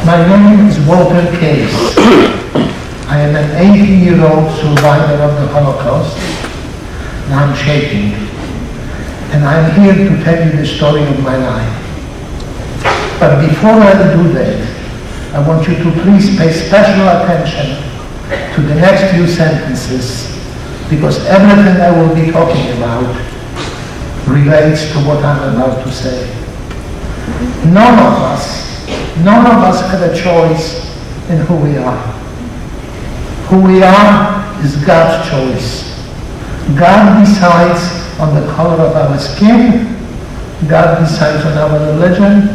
My name is Walter Case. I am an 80-year-old survivor of the Holocaust. Now I'm shaking. And I'm here to tell you the story of my life. But before I do that, I want you to please pay special attention to the next few sentences, because everything I will be talking about relates to what I'm about to say. None of us have a choice in who we are. Who we are is God's choice. God decides on the color of our skin. God decides on our religion.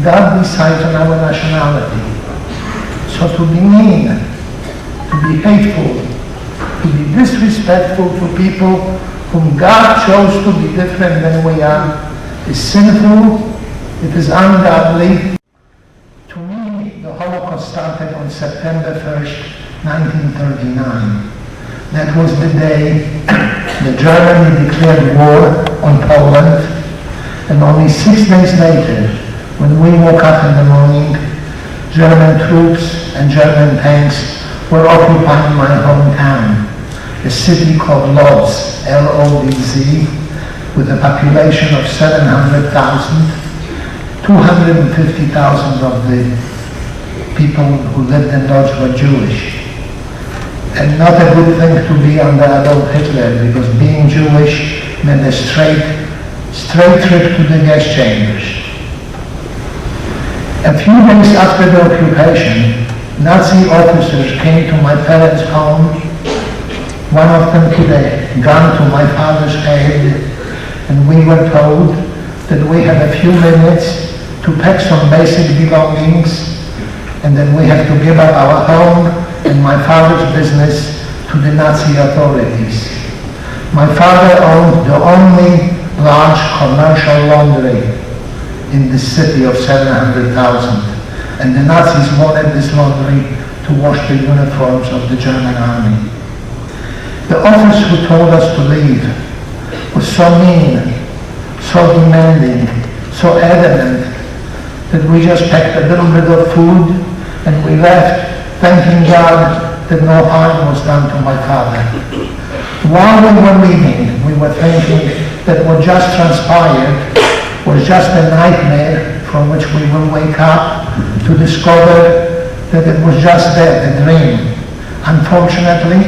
God decides on our nationality. So to be mean, to be hateful, to be disrespectful to people whom God chose to be different than we are is sinful, it is ungodly. To me, the Holocaust started on September 1st, 1939. That was the day that Germany declared war on Poland, and only 6 days later, when we woke up in the morning, German troops and German tanks were occupying my hometown, a city called Lodz, L-O-D-Z, with a population of 700,000. 250,000 of the people who lived in Lodz were Jewish. And not a good thing to be under Adolf Hitler, because being Jewish meant a straight trip to the gas chambers. A few days after the occupation, Nazi officers came to my parents' home. One of them put a gun to my father's head, and we were told that we had a few minutes to pack some basic belongings, and then we have to give up our home and my father's business to the Nazi authorities. My father owned the only large commercial laundry in the city of 700,000, and the Nazis wanted this laundry to wash the uniforms of the German army. The officer who told us to leave was so mean, so demanding, so adamant, that we just packed a little bit of food and we left, thanking God that no harm was done to my father. While we were leaving, we were thinking that what just transpired was just a nightmare from which we will wake up to discover that it was just that, a dream. Unfortunately,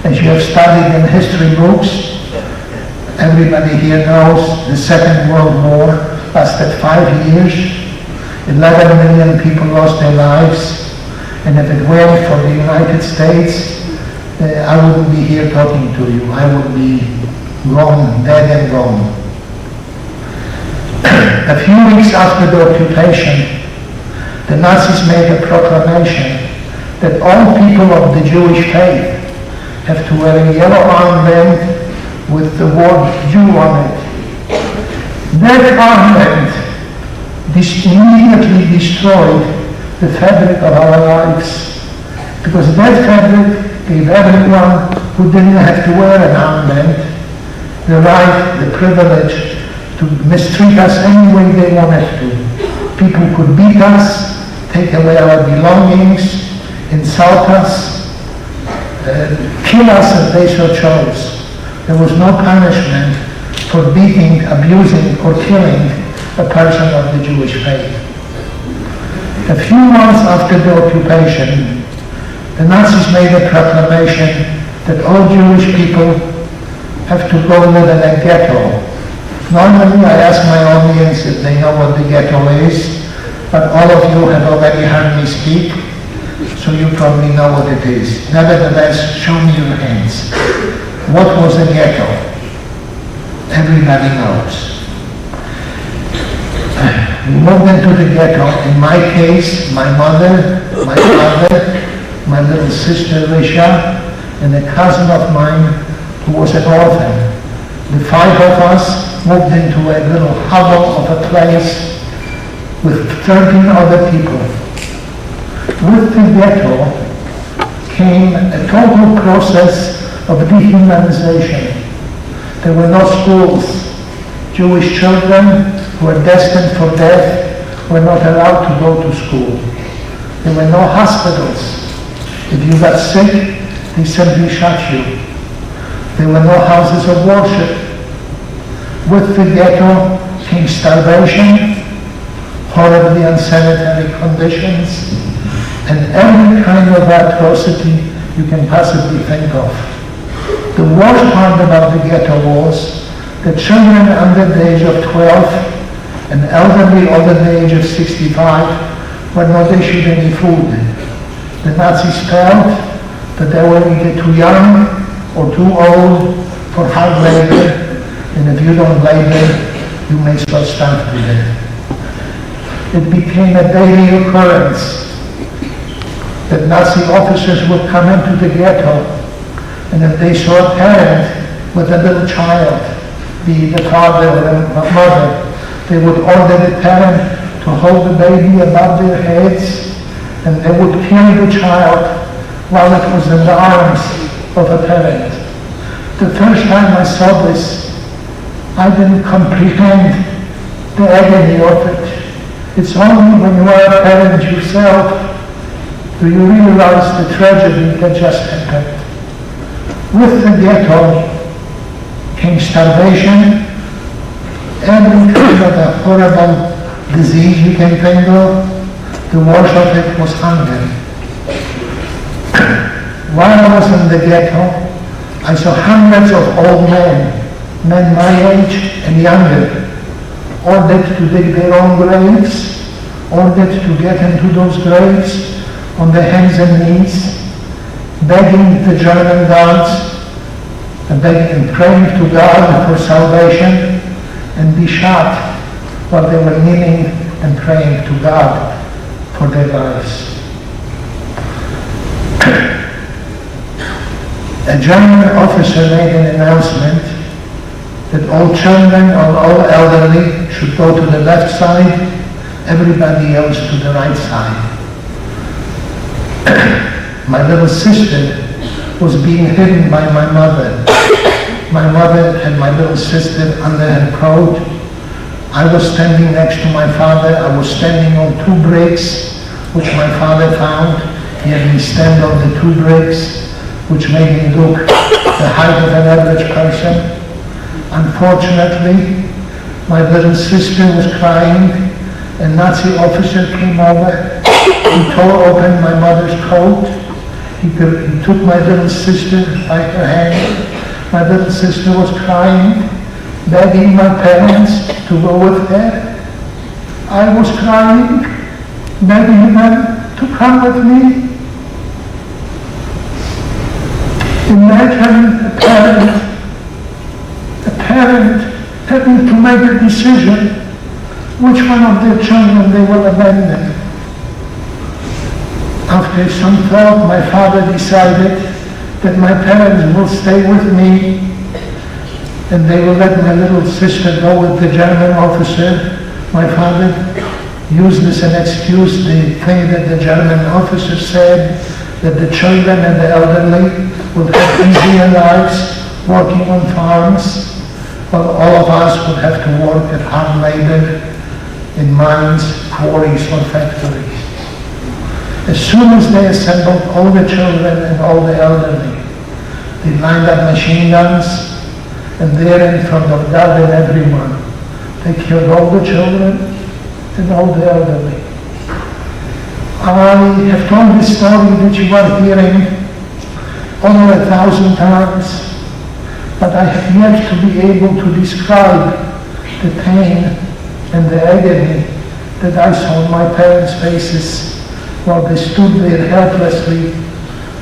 as you have studied in history books, everybody here knows the Second World War lasted 5 years. 11 million people lost their lives, and if it weren't for the United States, I wouldn't be here talking to you. I would be gone, dead and gone. A few weeks after the occupation, the Nazis made a proclamation that all people of the Jewish faith have to wear a yellow armband with the word Jew on it. That armband immediately destroyed the fabric of our lives, because that fabric gave everyone who didn't have to wear an armband the right, the privilege to mistreat us any way they wanted to. People could beat us, take away our belongings, insult us, kill us if they so chose. There was no punishment for beating, abusing, or killing a person of the Jewish faith. A few months after the occupation, the Nazis made a proclamation that all Jewish people have to go live in a ghetto. Normally I ask my audience if they know what the ghetto is, but all of you have already heard me speak, so you probably know what it is. Nevertheless, show me your hands. What was a ghetto? Everybody knows. We moved into the ghetto. In my case, my mother, my father, my little sister Risha, and a cousin of mine who was an orphan. The 5 of us moved into a little hovel of a place with 13 other people. With the ghetto came a total process of dehumanization. There were no schools. Jewish children who were destined for death were not allowed to go to school. There were no hospitals. If you got sick, they simply shot you. There were no houses of worship. With the ghetto came starvation, horribly unsanitary conditions, and every kind of atrocity you can possibly think of. The worst part about the ghetto was that children under the age of 12 and elderly over the age of 65 were not issued any food. The Nazis felt that they were either too young or too old for hard labor, and if you don't labor, you may as well starve to death. It became a daily occurrence that Nazi officers would come into the ghetto, and if they saw a parent with a little child, be it the father or the mother, they would order the parent to hold the baby above their heads, and they would kill the child while it was in the arms of a parent. The first time I saw this, I didn't comprehend the agony of it. It's only when you are a parent yourself do you realize the tragedy that just happened. With the ghetto came starvation, every kind of a horrible disease you can think of. The worst of it was hunger. While I was in the ghetto, I saw hundreds of old men my age and younger, ordered to dig their own graves, ordered to get into those graves on their hands and knees, begging the German gods, begging and praying to God for salvation, and be shot while they were kneeling and praying to God for their lives. A German officer made an announcement that all children or all elderly should go to the left side, everybody else to the right side. My little sister was being hidden by my mother. My mother had my little sister under her coat. I was standing next to my father. I was standing on 2 bricks, which my father found. He had me stand on the 2 bricks, which made me look the height of an average person. Unfortunately, my little sister was crying. A Nazi officer came over. He tore open my mother's coat. He took my little sister by her hand. My little sister was crying, begging my parents to go with her. I was crying, begging them to come with me. Imagine a parent having to make a decision which one of their children they will abandon. After some thought, my father decided that my parents will stay with me and they will let my little sister go with the German officer. My father used as an excuse the thing that the German officer said, that the children and the elderly would have easier lives working on farms, while all of us would have to work at hard labor in mines, quarries, or factories. As soon as they assembled all the children and all the elderly, they lined up machine guns, and there in front of God and everyone, they killed all the children and all the elderly. I have told this story that you are hearing over 1,000 times, but I have yet to be able to describe the pain and the agony that I saw on my parents' faces while they stood there helplessly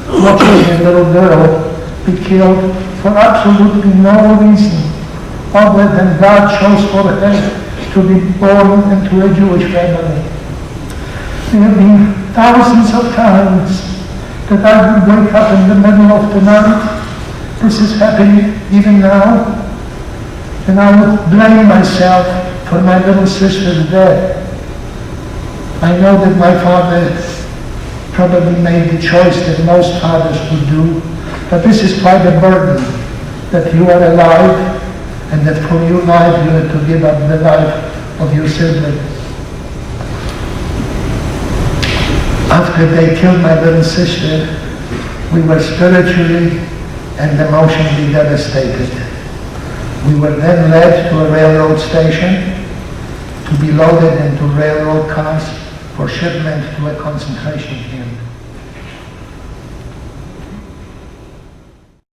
watching a little girl be killed for absolutely no reason other than God chose for her to be born into a Jewish family. There have been thousands of times that I would wake up in the middle of the night. This is happening even now. And I would blame myself for my little sister's death. I know that my father probably made the choice that most fathers would do, but this is quite a burden, that you are alive and that for your life you have to give up the life of your sibling. After they killed my little sister, we were spiritually and emotionally devastated. We were then led to a railroad station to be loaded into railroad cars for shipment to a concentration camp.